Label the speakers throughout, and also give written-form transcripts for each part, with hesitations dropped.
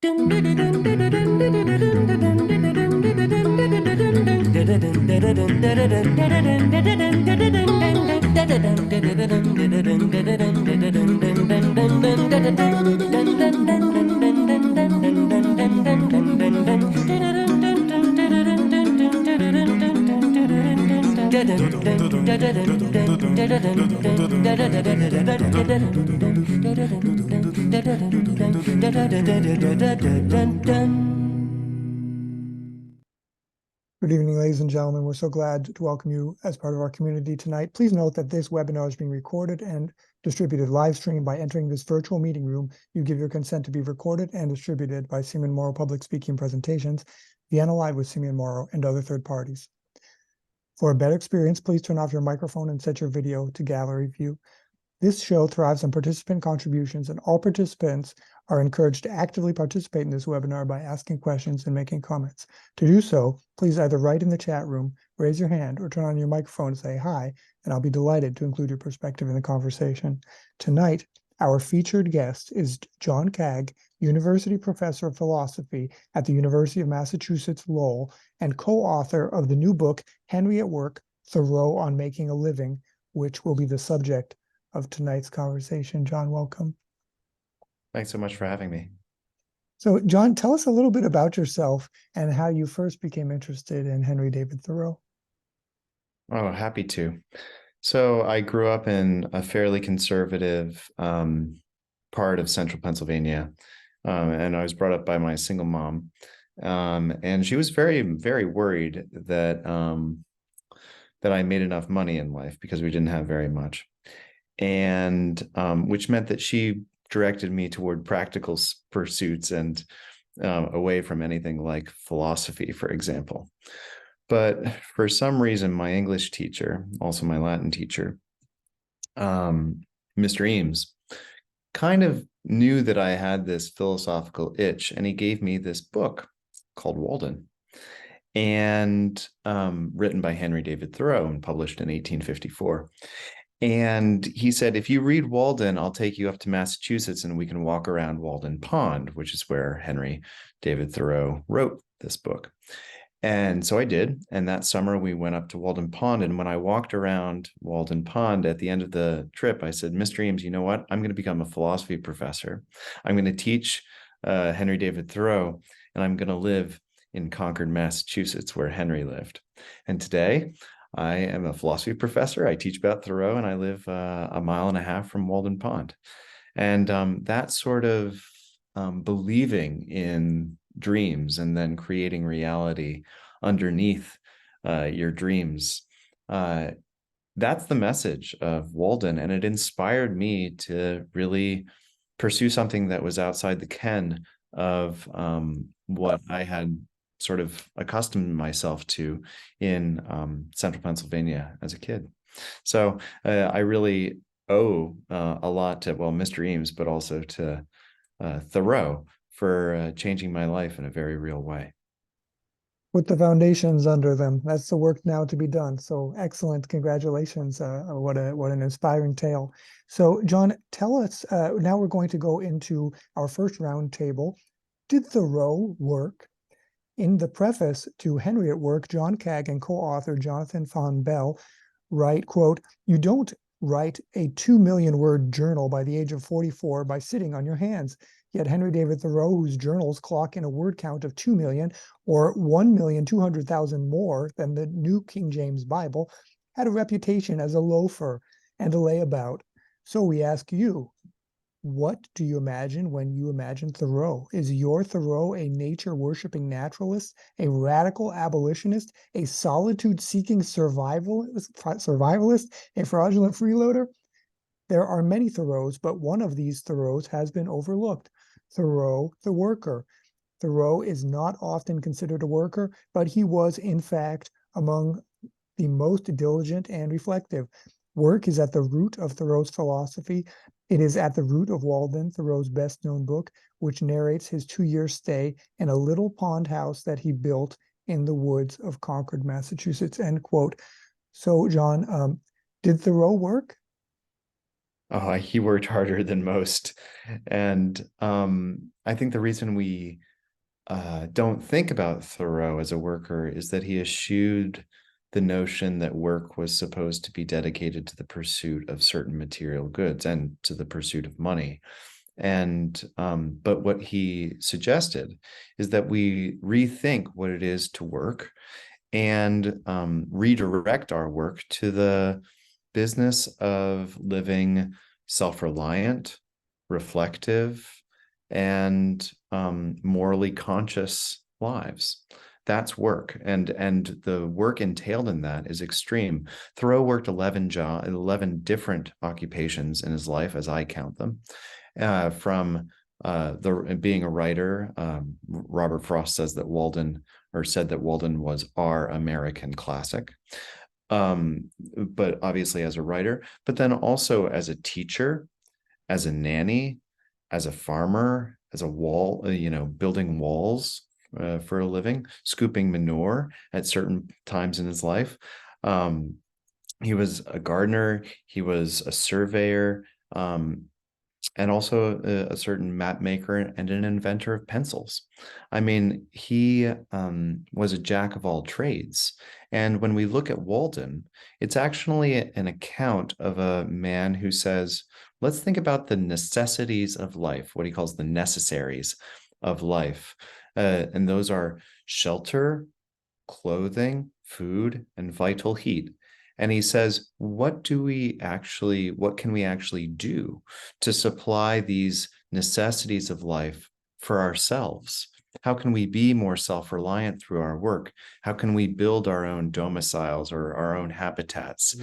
Speaker 1: Good evening, ladies and gentlemen. We're so glad to welcome you as part of our community tonight. Please note that this webinar is being recorded and distributed live stream. By entering this virtual meeting room, you give your consent to be recorded and distributed by Simeon Morrow Public Speaking Presentations, Vienna Live with Simeon Morrow, and other third parties. For a better experience, please turn off your microphone and set your video to gallery view. This show thrives on participant contributions, and all participants are encouraged to actively participate in this webinar by asking questions and making comments. To do so, please either write in the chat room, raise your hand, or turn on your microphone and say hi, and I'll be delighted to include your perspective in the conversation. Tonight, our featured guest is John Kaag, University Professor of Philosophy at the University of Massachusetts Lowell, and co-author of the new book, Henry at Work, Thoreau on Making a Living, which will be the subject of tonight's conversation. John, welcome.
Speaker 2: Thanks so much for having me.
Speaker 1: So, John, tell us a little bit about yourself and how you first became interested in Henry David Thoreau.
Speaker 2: Oh, happy to. So I grew up in a fairly conservative part of central Pennsylvania, and I was brought up by my single mom. And she was very, very worried that I made enough money in life because we didn't have very much. And which meant that she directed me toward practical pursuits and away from anything like philosophy, for example. But for some reason, my English teacher, also my Latin teacher, Mr. Eames, kind of knew that I had this philosophical itch, and he gave me this book called Waldon, and written by Henry David Thoreau and published in 1854. And he said, if you read Waldon, I'll take you up to Massachusetts and we can walk around Waldon Pond, which is where Henry David Thoreau wrote this book. And so I did. And that summer we went up to Waldon Pond. And when I walked around Waldon Pond at the end of the trip, I said, Mr. Eames, you know what? I'm going to become a philosophy professor. I'm going to teach Henry David Thoreau, and I'm going to live in Concord, Massachusetts, where Henry lived. And today, I am a philosophy professor. I teach about Thoreau, and I live a mile and a half from Waldon Pond. And that sort of believing in dreams and then creating reality underneath your dreams, that's the message of Waldon. And it inspired me to really pursue something that was outside the ken of what I had sort of accustomed myself to in central Pennsylvania as a kid. So I really owe a lot to, well, Mr. Eames, but also to Thoreau for changing my life in a very real way.
Speaker 1: With the foundations under them, that's the work now to be done. So excellent, congratulations! What an inspiring tale. So, John, tell us. Now we're going to go into our first round table. Did Thoreau work? In the preface to Henry at Work, John Kaag and co-author Jonathan Von Bell write, quote, "You don't write a 2 million word journal by the age of 44 by sitting on your hands. Yet Henry David Thoreau, whose journals clock in a word count of 2 million or 1,200,000 more than the New King James Bible, had a reputation as a loafer and a layabout. So we ask you, what do you imagine when you imagine Thoreau? Is your Thoreau a nature-worshipping naturalist, a radical abolitionist, a solitude-seeking survivalist, a fraudulent freeloader? There are many Thoreaus, but one of these Thoreaus has been overlooked. Thoreau, the worker. Thoreau is not often considered a worker, but he was, in fact, among the most diligent and reflective. Work is at the root of Thoreau's philosophy. It is at the root of Waldon, Thoreau's best-known book, which narrates his 2-year stay in a little pond house that he built in the woods of Concord, Massachusetts, end quote. So, John, did Thoreau work?
Speaker 2: Oh, he worked harder than most. And I think the reason we don't think about Thoreau as a worker is that he eschewed the notion that work was supposed to be dedicated to the pursuit of certain material goods and to the pursuit of money. And but what he suggested is that we rethink what it is to work and redirect our work to the business of living self-reliant, reflective, and morally conscious lives. That's work, and the work entailed in that is extreme. Thoreau worked 11 different occupations in his life, as I count them, from being a writer. Robert Frost said that Walden was our American classic. But obviously as a writer, but then also as a teacher, as a nanny, as a farmer, as a building walls for a living, scooping manure at certain times in his life. He was a gardener, he was a surveyor, and also a certain map maker and an inventor of pencils. I mean, he was a jack of all trades. And when we look at Walden, it's actually an account of a man who says, let's think about the necessities of life, what he calls the necessaries of life. And those are shelter, clothing, food, and vital heat. And he says, what can we actually do to supply these necessities of life for ourselves? How can we be more self-reliant through our work? How can we build our own domiciles or our own habitats,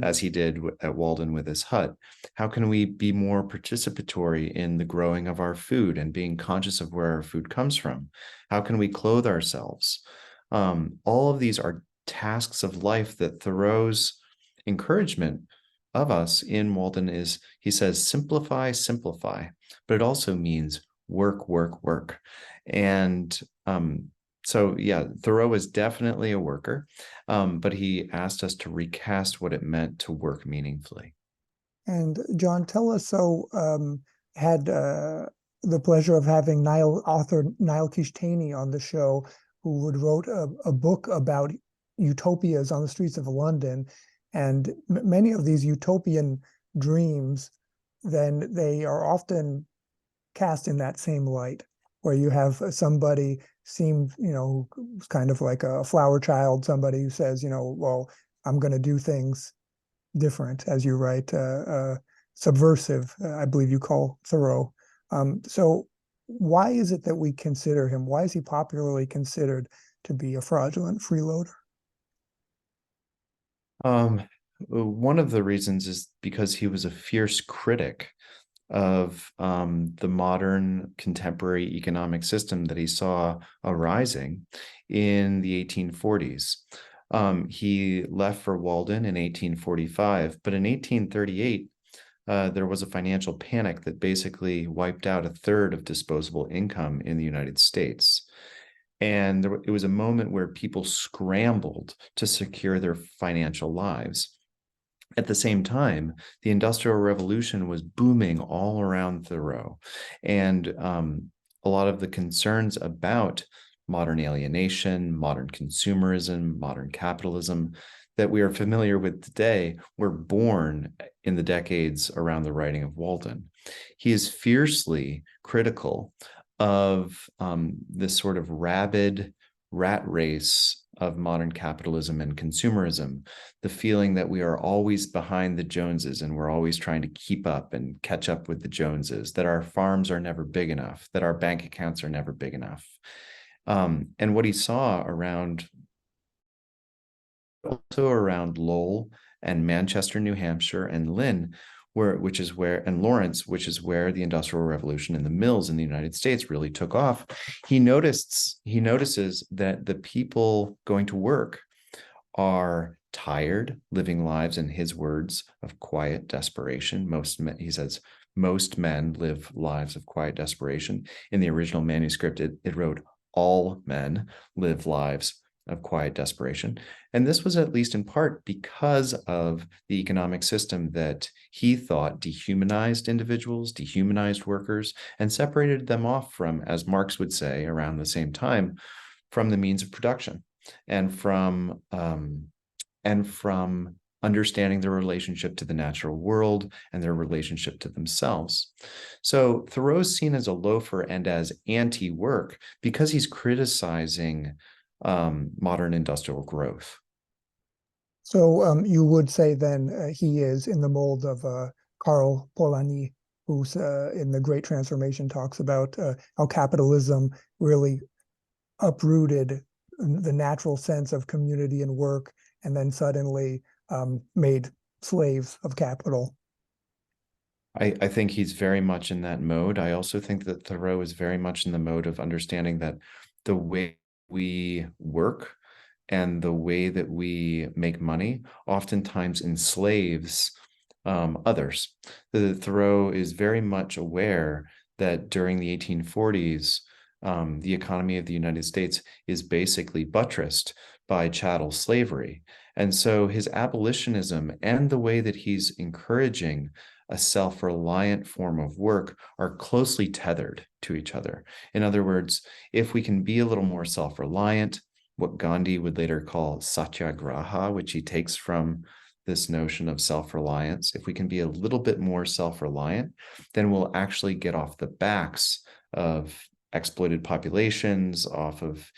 Speaker 2: as he did at Walden with his hut? How can we be more participatory in the growing of our food and being conscious of where our food comes from? How can we clothe ourselves? All of these are tasks of life that Thoreau's encouragement of us in Walden is, he says, simplify, simplify, but it also means work, work, work. And so, yeah, Thoreau is definitely a worker, but he asked us to recast what it meant to work meaningfully.
Speaker 1: And John, tell us, had the pleasure of having author Niall Kishtani on the show, who wrote a book about utopias on the streets of London. And many of these utopian dreams, then they are often cast in that same light, where you have somebody who's kind of like a flower child, somebody who says, well, I'm going to do things different, as you write, subversive, I believe you call Thoreau. So why is it that we consider him? Why is he popularly considered to be a fraudulent freeloader?
Speaker 2: One of the reasons is because he was a fierce critic of the modern contemporary economic system that he saw arising in the 1840s. He left for Walden in 1845, but in 1838, there was a financial panic that basically wiped out a third of disposable income in the United States. And it was a moment where people scrambled to secure their financial lives. At the same time, the Industrial Revolution was booming all around Thoreau. And a lot of the concerns about modern alienation, modern consumerism, modern capitalism that we are familiar with today were born in the decades around the writing of Walden. He is fiercely critical of this sort of rabid rat race of modern capitalism and consumerism, the feeling that we are always behind the Joneses and we're always trying to keep up and catch up with the Joneses, that our farms are never big enough, that our bank accounts are never big enough. And what he saw around Lowell and Manchester, New Hampshire, and Lynn, and Lawrence, which is where the Industrial Revolution and the mills in the United States really took off. He notices that the people going to work are tired, living lives, in his words, of quiet desperation. He says, most men live lives of quiet desperation. In the original manuscript, it wrote, all men live lives of quiet desperation. And this was at least in part because of the economic system that he thought dehumanized individuals, dehumanized workers, and separated them off from, as Marx would say around the same time, from the means of production and from understanding their relationship to the natural world and their relationship to themselves. So Thoreau's seen as a loafer and as anti-work because he's criticizing modern industrial growth.
Speaker 1: So you would say then he is in the mold of Karl Polanyi, who's in The Great Transformation talks about how capitalism really uprooted the natural sense of community and work, and then suddenly made slaves of capital.
Speaker 2: I think he's very much in that mode. I also think that Thoreau is very much in the mode of understanding that the way we work and the way that we make money oftentimes enslaves others. Thoreau is very much aware that during the 1840s, the economy of the United States is basically buttressed by chattel slavery. And so his abolitionism and the way that he's encouraging a self-reliant form of work are closely tethered to each other. In other words, if we can be a little more self-reliant, what Gandhi would later call satyagraha, which he takes from this notion of self-reliance, if we can be a little bit more self-reliant, then we'll actually get off the backs of exploited populations, off of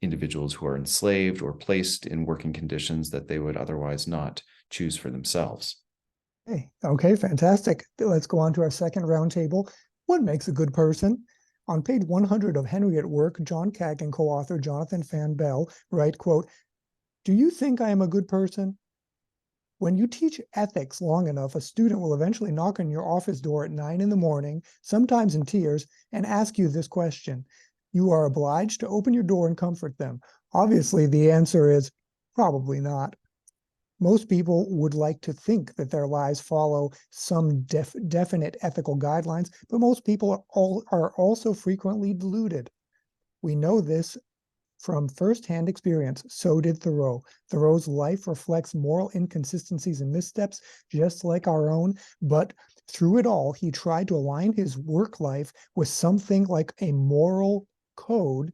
Speaker 2: individuals who are enslaved or placed in working conditions that they would otherwise not choose for themselves.
Speaker 1: Okay, fantastic. Let's go on to our second roundtable. What makes a good person? On page 100 of Henry at Work, John Kaag and co-author Jonathan Fan Bell write, quote, "Do you think I am a good person? When you teach ethics long enough, a student will eventually knock on your office door at 9 in the morning, sometimes in tears, and ask you this question. You are obliged to open your door and comfort them. Obviously, the answer is probably not. Most people would like to think that their lives follow some definite ethical guidelines, but most people are also frequently deluded. We know this from firsthand experience. So did Thoreau. Thoreau's life reflects moral inconsistencies and missteps, just like our own, but through it all, he tried to align his work life with something like a moral code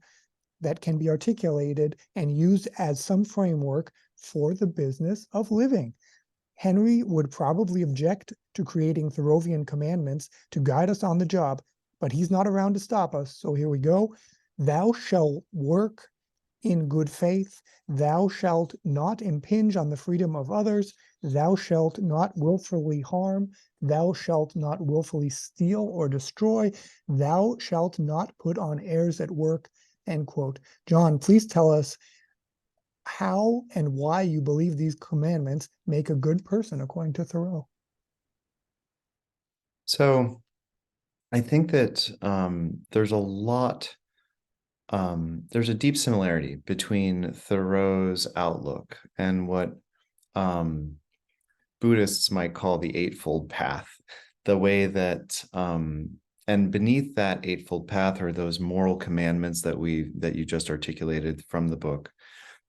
Speaker 1: that can be articulated and used as some framework for the business of living. Henry would probably object to creating Thoreauvian commandments to guide us on the job, but he's not around to stop us. So here we go. Thou shalt work in good faith. Thou shalt not impinge on the freedom of others. Thou shalt not willfully harm. Thou shalt not willfully steal or destroy. Thou shalt not put on airs at work." End quote. John, please tell us how and why you believe these commandments make a good person, according to Thoreau.
Speaker 2: So I think that there's a deep similarity between Thoreau's outlook and what Buddhists might call the Eightfold Path, the way that and beneath that Eightfold Path are those moral commandments that you just articulated from the book.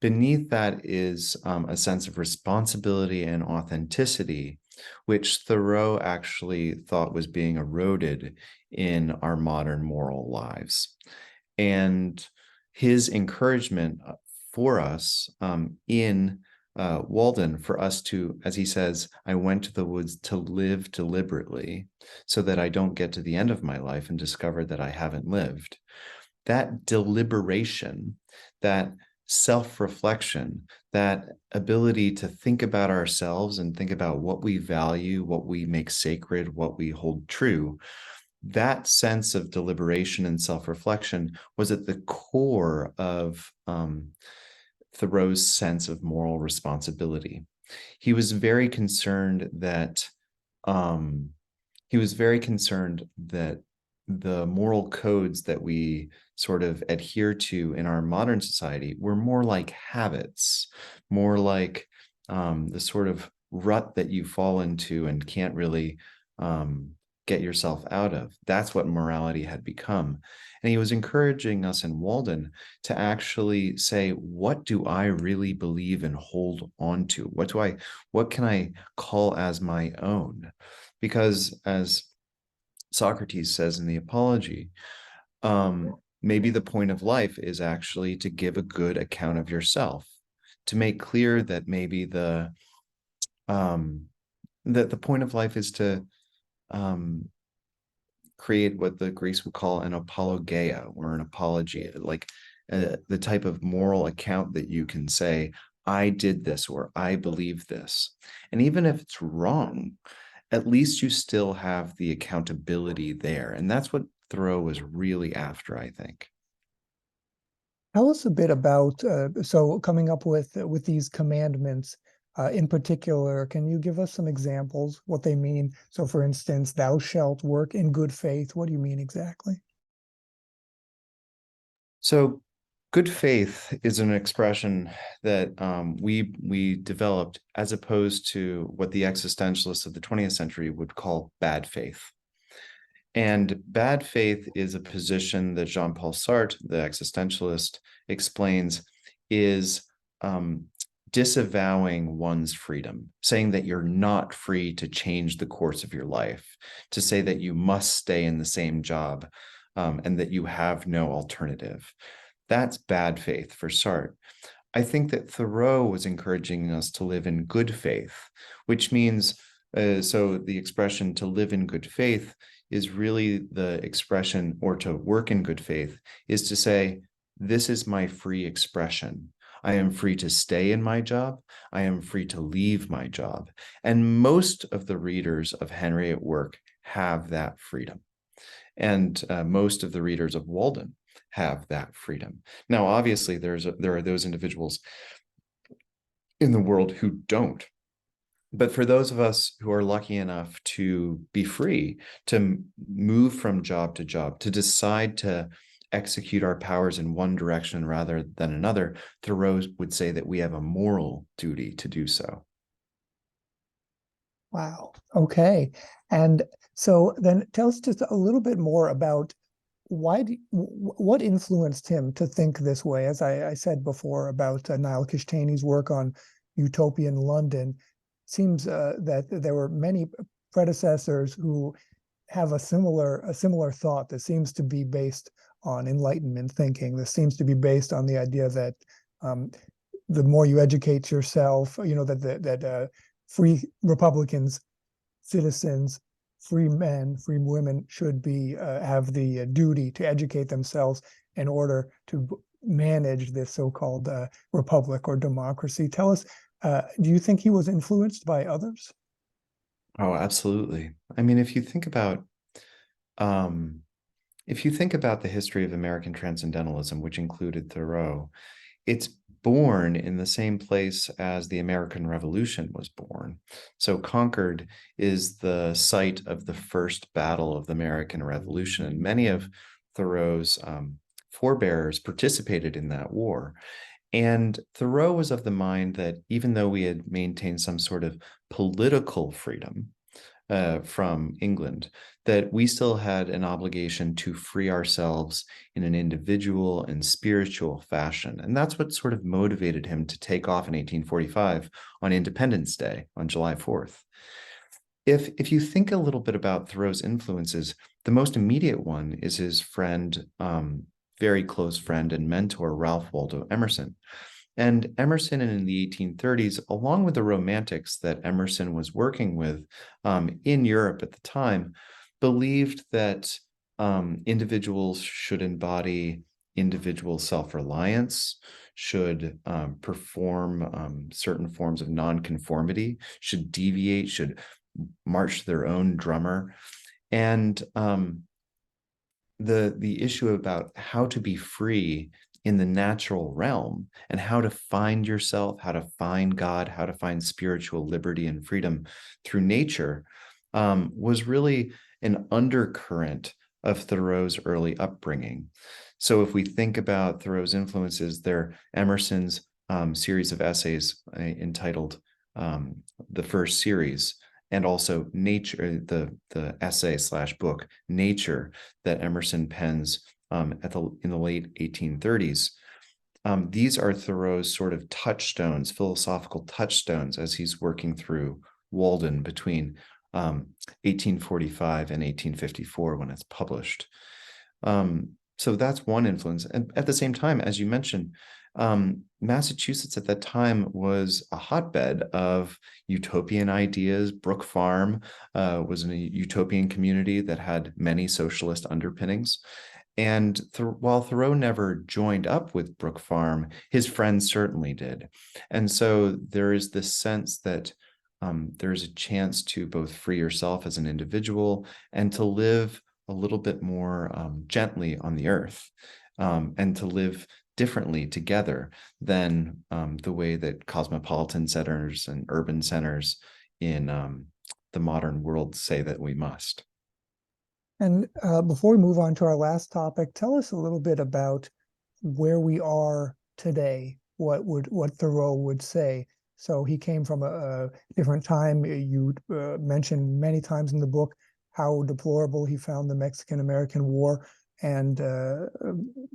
Speaker 2: Beneath that is a sense of responsibility and authenticity, which Thoreau actually thought was being eroded in our modern moral lives. And his encouragement for us in Waldon, for us to, as he says, I went to the woods to live deliberately so that I don't get to the end of my life and discover that I haven't lived. That deliberation, that self-reflection, that ability to think about ourselves and think about what we value, what we make sacred, what we hold true, that sense of deliberation and self-reflection was at the core of Thoreau's sense of moral responsibility. He was very concerned that the moral codes that we sort of adhere to in our modern society were more like habits, more like the sort of rut that you fall into and can't really get yourself out of. That's what morality had become. And he was encouraging us in Waldon to actually say, what do I really believe and hold on to? What can I call as my own? Because as Socrates says in the Apology, maybe the point of life is actually to give a good account of yourself, to make clear that maybe the point of life is to create what the Greeks would call an apologeia or an apology, like the type of moral account that you can say, I did this or I believe this. And even if it's wrong, at least you still have the accountability there. And that's what Thoreau was really after, I think.
Speaker 1: Tell us a bit about so coming up with these commandments. In particular, can you give us some examples, what they mean? So, for instance, thou shalt work in good faith. What do you mean exactly?
Speaker 2: So, good faith is an expression that we developed as opposed to what the existentialists of the 20th century would call bad faith. And bad faith is a position that Jean-Paul Sartre, the existentialist, explains is disavowing one's freedom, saying that you're not free to change the course of your life, to say that you must stay in the same job and that you have no alternative. That's bad faith for Sartre. I think that Thoreau was encouraging us to live in good faith, which means, so the expression to live in good faith is really the expression, or to work in good faith, is to say, this is my free expression. I am free to stay in my job. I am free to leave my job. And most of the readers of Henry at Work have that freedom. And most of the readers of Waldon have that freedom. Now, obviously, there are those individuals in the world who don't. But for those of us who are lucky enough to be free, to move from job to job, to decide to execute our powers in one direction rather than another, Thoreau would say that we have a moral duty to do so.
Speaker 1: Wow. Okay. And so then tell us just a little bit more about what influenced him to think this way? As I said before about Niall Kishtani's work on utopian London, seems that there were many predecessors who have a similar thought that seems to be based on Enlightenment thinking. This seems to be based on the idea that the more you educate yourself, that free Republicans, citizens, free men, free women should be have the duty to educate themselves in order to manage this so-called republic or democracy. Tell us, do you think he was influenced by others?
Speaker 2: Oh, absolutely. I mean, if you think about the history of American transcendentalism, which included Thoreau, it's born in the same place as the American Revolution was born. So Concord is the site of the first battle of the American Revolution, and many of Thoreau's forebears participated in that war. And Thoreau was of the mind that even though we had maintained some sort of political freedom from England, that we still had an obligation to free ourselves in an individual and spiritual fashion. And that's what sort of motivated him to take off in 1845 on Independence Day, on July 4th. If you think a little bit about Thoreau's influences, the most immediate one is his friend, very close friend and mentor, Ralph Waldo Emerson. And Emerson in the 1830s, along with the Romantics that Emerson was working with in Europe at the time, believed that individuals should embody individual self-reliance, should perform certain forms of nonconformity, should deviate, should march their own drummer. And the issue about how to be free in the natural realm and how to find yourself, how to find God, how to find spiritual liberty and freedom through nature was really an undercurrent of Thoreau's early upbringing. So if we think about Thoreau's influences, they're Emerson's series of essays entitled the first series, and also Nature, the essay / book Nature that Emerson pens in the late 1830s. These are Thoreau's sort of touchstones, philosophical touchstones, as he's working through Waldon between 1845 and 1854 when it's published. So that's one influence. And at the same time, as you mentioned, Massachusetts at that time was a hotbed of utopian ideas. Brook Farm was a utopian community that had many socialist underpinnings. And while Thoreau never joined up with Brook Farm, his friends certainly did. And so there is this sense that there's a chance to both free yourself as an individual and to live a little bit more gently on the earth, and to live differently together than the way that cosmopolitan centers and urban centers in the modern world say that we must.
Speaker 1: And before we move on to our last topic, tell us a little bit about where we are today. What Thoreau would say. So he came from a different time. You mentioned many times in the book how deplorable he found the Mexican-American War and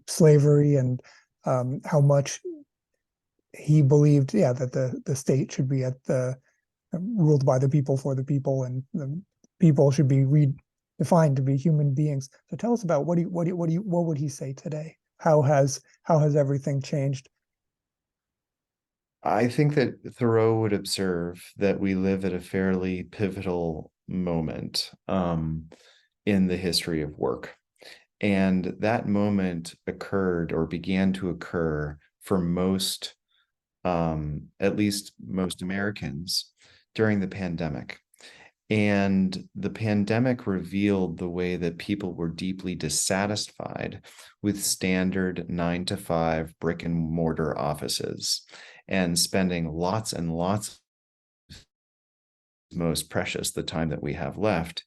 Speaker 1: slavery, and how much he believed, that the state should be ruled by the people for the people, and the people should be redefined to be human beings. So tell us about what would he say today? How has everything changed?
Speaker 2: I think that Thoreau would observe that we live at a fairly pivotal moment in the history of work. And that moment occurred or began to occur for most, at least most Americans, during the pandemic. And the pandemic revealed the way that people were deeply dissatisfied with standard 9-to-5 brick and mortar offices and spending lots and lots, most precious, the time that we have left,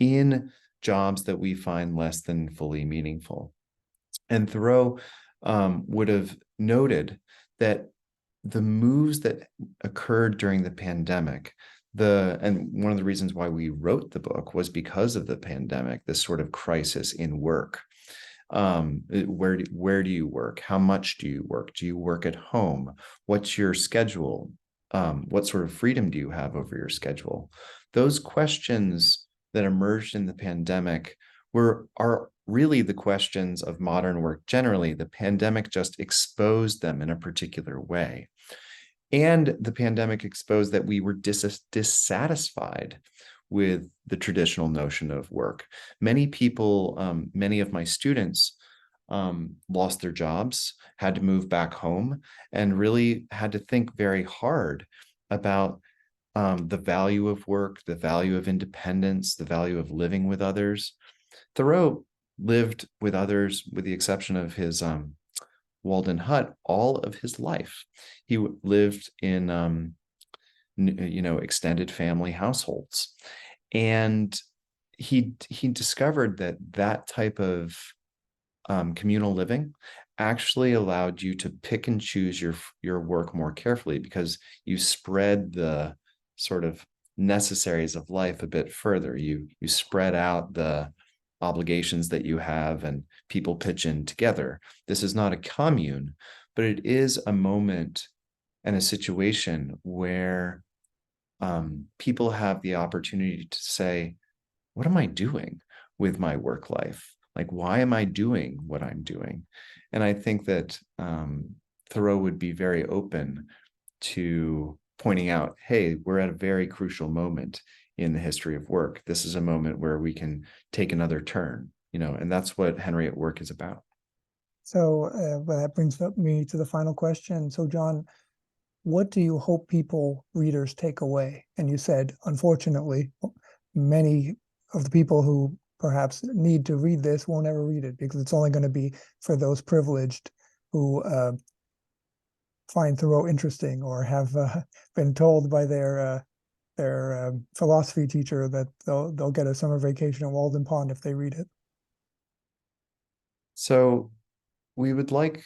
Speaker 2: in jobs that we find less than fully meaningful. And Thoreau would have noted that the moves that occurred during the pandemic, and one of the reasons why we wrote the book was because of the pandemic, this sort of crisis in work. Where do you work? How much do you work? Do you work at home? What's your schedule? What sort of freedom do you have over your schedule? Those questions that emerged in the pandemic are really the questions of modern work generally. The pandemic just exposed them in a particular way. And the pandemic exposed that we were dissatisfied with the traditional notion of work. Many people, many of my students lost their jobs, had to move back home, and really had to think very hard about the value of work, the value of independence, the value of living with others. Thoreau lived with others, with the exception of his Walden hut, all of his life. He lived in extended family households, and he discovered that type of communal living actually allowed you to pick and choose your work more carefully, because you spread the sort of necessaries of life a bit further. You spread out the obligations that you have, and people pitch in together. This is not a commune, but it is a moment and a situation where people have the opportunity to say, what am I doing with my work life? Like, why am I doing what I'm doing? And I think that Thoreau would be very open to pointing out, hey, we're at a very crucial moment in the history of work. This is a moment where we can take another turn, and that's what Henry at Work is about.
Speaker 1: So that brings me to the final question. So John, what do you hope readers take away? And you said, unfortunately, many of the people who perhaps need to read this won't ever read it, because it's only going to be for those privileged who find Thoreau interesting, or have been told by their philosophy teacher that they'll get a summer vacation at Waldon Pond if they read it.
Speaker 2: So we would like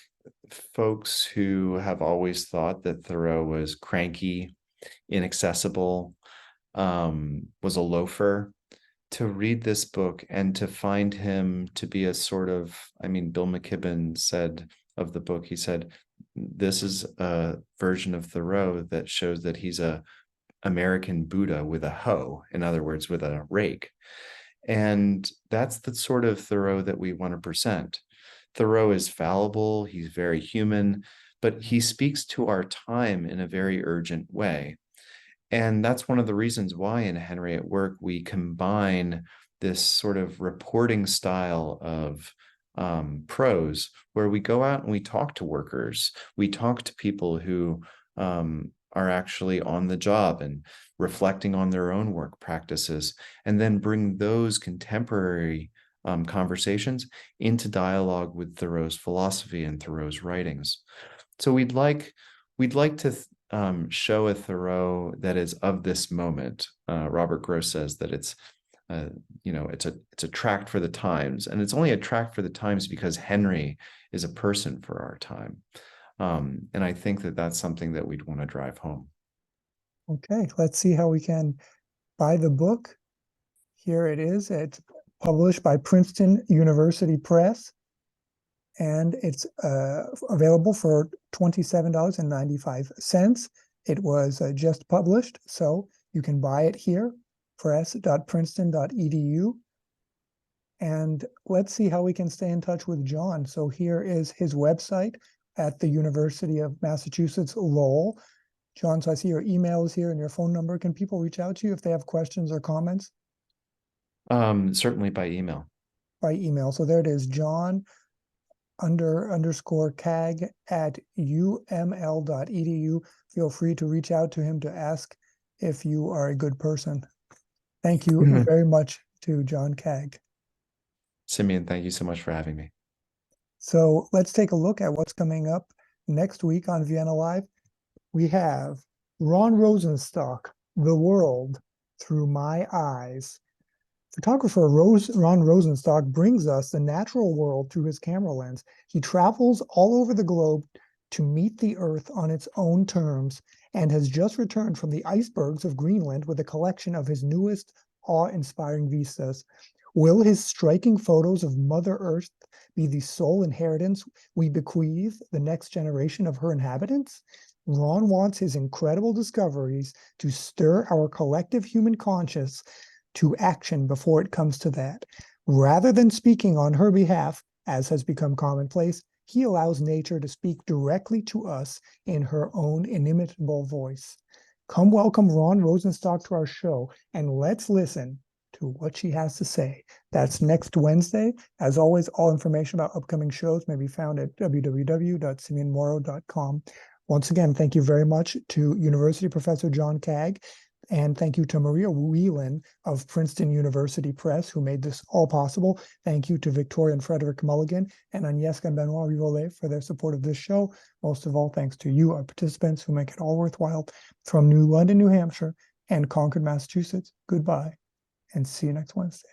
Speaker 2: folks who have always thought that Thoreau was cranky, inaccessible, was a loafer, to read this book and to find him to be a sort of, I mean, Bill McKibben said of the book, he said, this is a version of Thoreau that shows that he's a American Buddha with a hoe, in other words, with a rake. And that's the sort of Thoreau that we want to present. Thoreau is fallible, he's very human, but he speaks to our time in a very urgent way. And that's one of the reasons why in Henry at Work, we combine this sort of reporting style of prose, where we go out and we talk to workers, we talk to people who are actually on the job and reflecting on their own work practices, and then bring those contemporary conversations into dialogue with Thoreau's philosophy and Thoreau's writings. So we'd like to show a Thoreau that is of this moment. Robert Gross says that it's a tract for the times, and it's only a tract for the times because Henry is a person for our time. And I think that that's something that we'd want to drive home.
Speaker 1: Okay, let's see how we can buy the book. Here it is. It's published by Princeton University Press, and it's available for $27.95. It was just published, so you can buy it here, press.princeton.edu. And let's see how we can stay in touch with John. So here is his website at the University of Massachusetts Lowell. John, so I see your email is here and your phone number. Can people reach out to you if they have questions or comments?
Speaker 2: Certainly by email.
Speaker 1: By email. So there it is, John _Kaag at uml.edu. Feel free to reach out to him to ask if you are a good person. Thank you very much to John Kaag.
Speaker 2: Simeon, thank you so much for having me.
Speaker 1: So let's take a look at what's coming up next week on Vienna Live. We have Ron Rosenstock, The World Through My Eyes. Photographer Ron Rosenstock brings us the natural world through his camera lens. He travels all over the globe to meet the Earth on its own terms and has just returned from the icebergs of Greenland with a collection of his newest awe-inspiring vistas. Will his striking photos of Mother Earth be the sole inheritance we bequeath the next generation of her inhabitants? Ron wants his incredible discoveries to stir our collective human conscience to action before it comes to that. Rather than speaking on her behalf, as has become commonplace, he allows nature to speak directly to us in her own inimitable voice. Come welcome Ron Rosenstock to our show, and let's listen to what she has to say. That's next Wednesday. As always, all information about upcoming shows may be found at www.simeonmorrow.com. Once again, thank you very much to University Professor John Kaag, and thank you to Maria Whelan of Princeton University Press, who made this all possible. Thank you to Victoria and Frederick Mulligan and Agnieszka and Benoit Rivolet for their support of this show. Most of all, thanks to you, our participants, who make it all worthwhile. From New London, New Hampshire, and Concord, Massachusetts, goodbye, and see you next Wednesday.